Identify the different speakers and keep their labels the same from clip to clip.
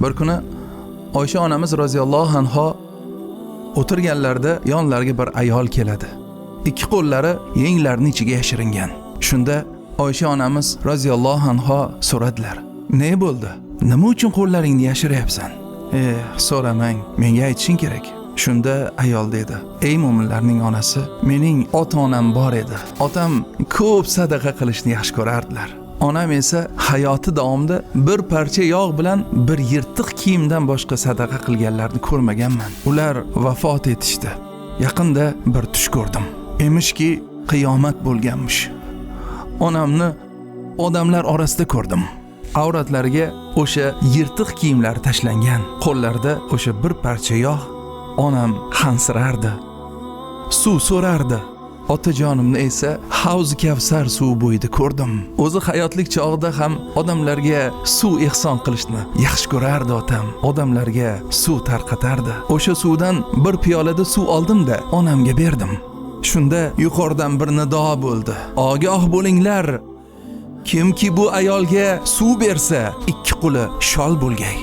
Speaker 1: Bir kuni Oysha onamiz roziyallohu anha o'tirganlarda yonlariga bir ayol keladi. Ikki qo'llari yenglarining ichiga yashiringan. Shunda Oysha onamiz roziyallohu anha so'radilar: "Ne bo'ldi? Nima uchun qo'llaringni yashiryapsan?" So'ramang, menga aytishing kerak." Shunda ayol dedi: "Ey mo'minlarning onasi, mening ota-onam bor edi. Otam ko'p sadaqa qilishni yaxshi ko'rardilar. Onam esa hayoti davomida bir parcha yog' bilan bir yirtiq kiyimdan boshqa sadaqa qilganlarni ko'rmaganman. Ular vafot etishdi. Yaqinda bir tush ko'rdim. Emishki, qiyomat bo'lganmish. Onamni odamlar orasida ko'rdim. Avratlariga o'sha yirtiq kiyimlar tashlangan, qo'llarida o'sha bir parcha yog'. Onam hansirardi, suv so'rardi. Otajonimni esa Havz Kavsar suvi bo'yida ko'rdim. O'zi hayotlik chog'ida ham odamlarga suv ihson qilishni yaxshi ko'rardi otam. Odamlarga suv tarqatardi. O'sha suvdan bir piyolada suv oldim-da onamga berdim. Shunda yuqoridan bir nido bo'ldi: "Ogoh bo'linglar! Kimki bu ayolga suv bersa, ikki qo'li shol bo'lgay."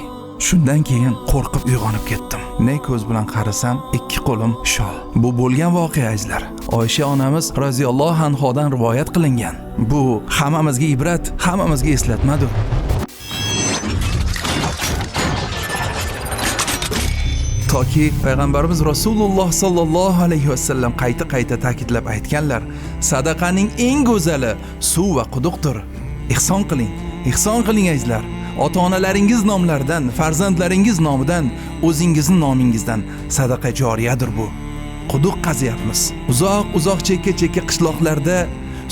Speaker 1: Shundan keyin qo'rqib uyg'onib ketdim. Ne ko'z bilan qarasam, ikki qo'lim shol. Bu bo'lgan voqea azizlar. Oysha onamiz roziyallohu anhodan rivoyat qilingan. Bu hammamizga ibrat, hammamizga eslatmadir. Toki payg'ambarimiz Rasululloh sallallohu alayhi vasallam qayta ta'kidlab aytganlar: sadaqaning eng go'zali suv va quduqdir. Ihson qiling azizlar. Ota-onalaringiz nomlaridan, farzandlaringiz nomidan, o'zingizning nomingizdan sadaqa joriyadir bu. Quduq qazyapmiz. Uzoq chekka qishloqlarda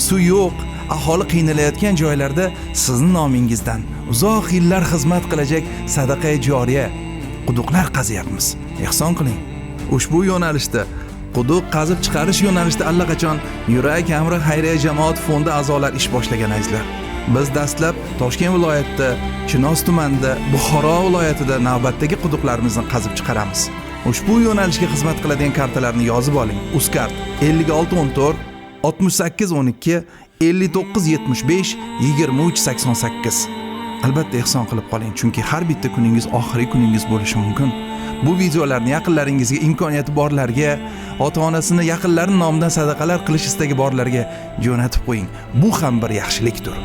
Speaker 1: suv yo'q, aholi qiynalayotgan joylarda sizning nomingizdan uzoq yillar xizmat qilajak sadaqa joriya quduqlar qazyapmiz. Ihson qiling. Ushbu yo'nalishda quduq qazib chiqarish yo'nalishida allaqachon Yurak Amri xayriya jamoat fondi a'zolar ish boshlagan azizlar. Biz dastlab Toshkent viloyatida, Chinoz tumanida, Buxoro viloyatida navbatdagi quduqlarimizni qazib chiqaramiz. Ushbu yo'nalishga xizmat qiladigan kartalarni yozib oling. Uzkart 5614 6812 5975 2388. Albatta ihson qilib qoling, chunki har bitta kuningiz oxirgi kuningiz bo'lishi mumkin. Bu videolarni yaqinlaringizga, imkoniyati borlarga, ota-onasini yaqinlari nomidan sadaqalar qilish istagi borlarga jo'natib qo'ying. Bu ham bir yaxshilikdir.